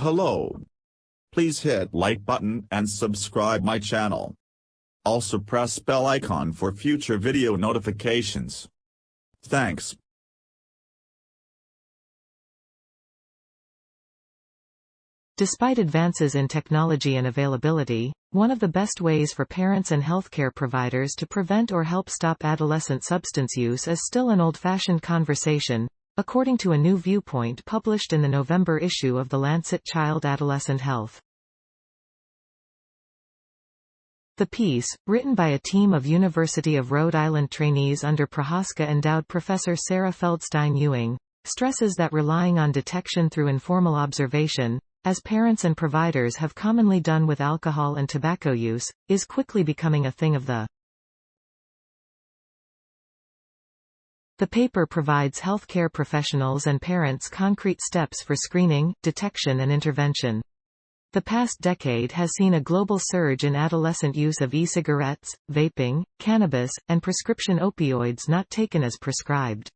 Hello. Please hit like button and subscribe my channel. Also press bell icon for future video notifications. Thanks. Despite advances in technology and availability, one of the best ways for parents and healthcare providers to prevent or help stop adolescent substance use is still an old-fashioned conversation, according to a new Viewpoint published in the November issue of the Lancet Child Adolescent Health. The piece, written by a team of University of Rhode Island trainees under Prochaska Endowed Professor Sarah Feldstein Ewing, stresses that relying on detection through informal observation, as parents and providers have commonly done with alcohol and tobacco use, is quickly becoming a thing of the The paper provides healthcare professionals and parents concrete steps for screening, detection and intervention. The past decade has seen a global surge in adolescent use of e-cigarettes, vaping, cannabis, and prescription opioids not taken as prescribed.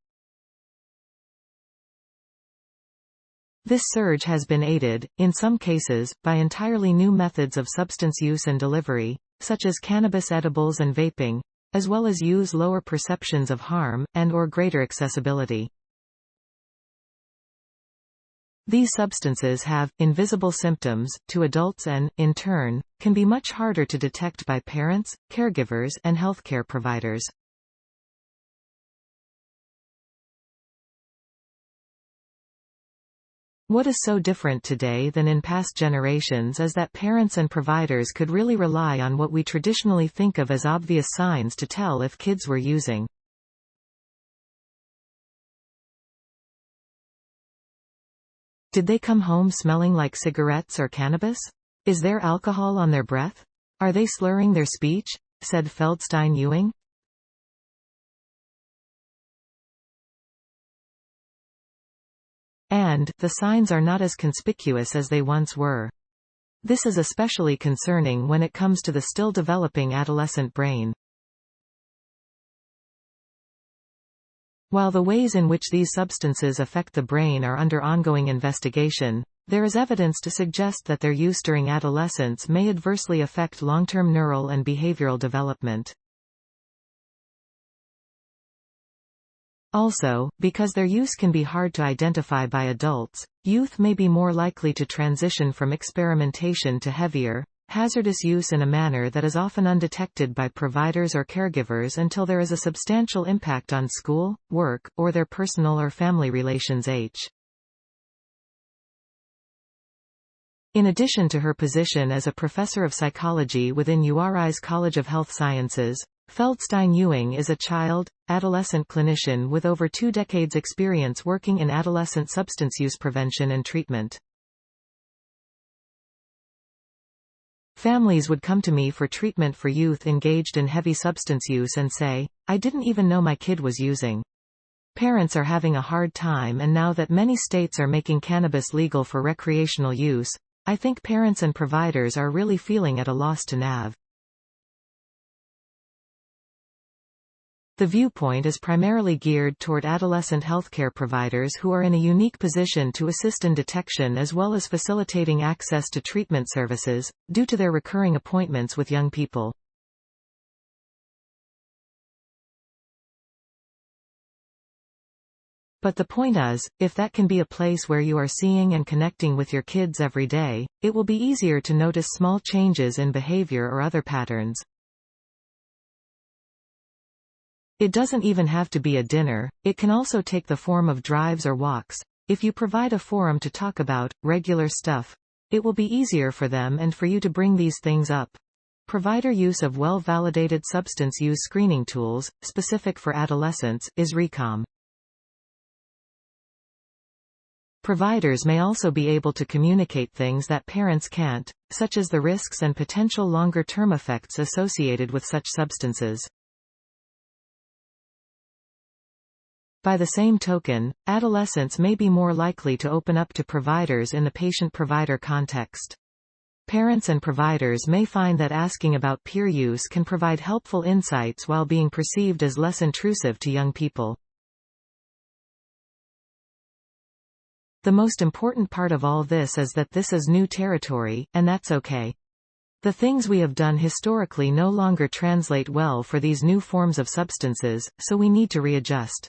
This surge has been aided, in some cases, by entirely new methods of substance use and delivery, such as cannabis edibles and vaping, as well as use lower perceptions of harm, and/or greater accessibility. These substances have invisible symptoms to adults and, in turn, can be much harder to detect by parents, caregivers, and healthcare providers. What is so different today than in past generations is that parents and providers could really rely on what we traditionally think of as obvious signs to tell if kids were using. Did they come home smelling like cigarettes or cannabis? Is there alcohol on their breath? Are they slurring their speech? Said Feldstein Ewing. And, the signs are not as conspicuous as they once were. This is especially concerning when it comes to the still developing adolescent brain. While the ways in which these substances affect the brain are under ongoing investigation, there is evidence to suggest that their use during adolescence may adversely affect long-term neural and behavioral development. Also, because their use can be hard to identify by adults, youth may be more likely to transition from experimentation to heavier, hazardous use in a manner that is often undetected by providers or caregivers until there is a substantial impact on school, work, or their personal or family relations. In addition to her position as a professor of psychology within URI's College of Health Sciences, Feldstein Ewing is a child-adolescent clinician with over 2 decades experience working in adolescent substance use prevention and treatment. Families would come to me for treatment for youth engaged in heavy substance use and say, "I didn't even know my kid was using." Parents are having a hard time, and now that many states are making cannabis legal for recreational use, I think parents and providers are really feeling at a loss to nav. The Viewpoint is primarily geared toward adolescent healthcare providers who are in a unique position to assist in detection as well as facilitating access to treatment services, due to their recurring appointments with young people. But the point is, if that can be a place where you are seeing and connecting with your kids every day, it will be easier to notice small changes in behavior or other patterns. It doesn't even have to be a dinner, it can also take the form of drives or walks. If you provide a forum to talk about regular stuff, it will be easier for them and for you to bring these things up. Provider use of well-validated substance use screening tools, specific for adolescents, is RECOM. Providers may also be able to communicate things that parents can't, such as the risks and potential longer-term effects associated with such substances. By the same token, adolescents may be more likely to open up to providers in the patient-provider context. Parents and providers may find that asking about peer use can provide helpful insights while being perceived as less intrusive to young people. The most important part of all this is that this is new territory, and that's okay. The things we have done historically no longer translate well for these new forms of substances, so we need to readjust.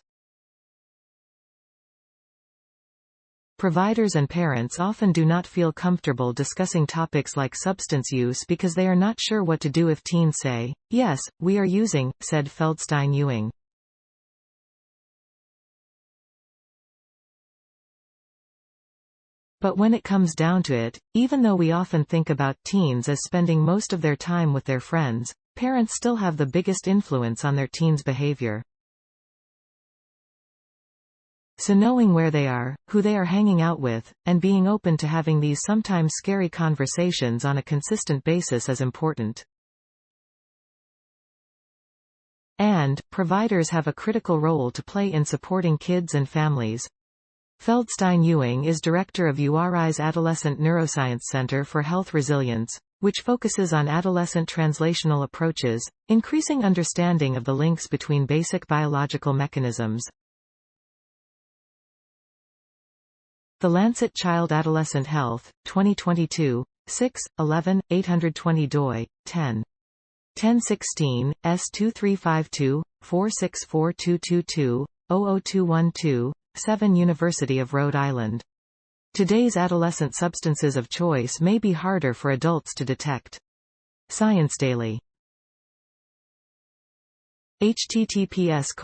Providers and parents often do not feel comfortable discussing topics like substance use because they are not sure what to do if teens say, "Yes, we are using," said Feldstein Ewing. But when it comes down to it, even though we often think about teens as spending most of their time with their friends, parents still have the biggest influence on their teens' behavior. So knowing where they are, who they are hanging out with, and being open to having these sometimes scary conversations on a consistent basis is important. And providers have a critical role to play in supporting kids and families. Feldstein Ewing is director of URI's Adolescent Neuroscience Center for Health Resilience, which focuses on adolescent translational approaches, increasing understanding of the links between basic biological mechanisms. The Lancet Child Adolescent Health, 2022, 6/11, 820 doi, 10. 1016, S2352, 464222, 00212, 7 University of Rhode Island. Today's adolescent substances of choice may be harder for adults to detect. Science Daily. https://ift.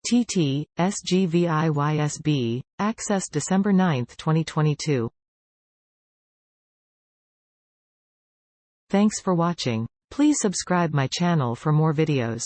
TT, SGVIYSB, accessed December 9, 2022. Thanks for watching. Please subscribe my channel for more videos.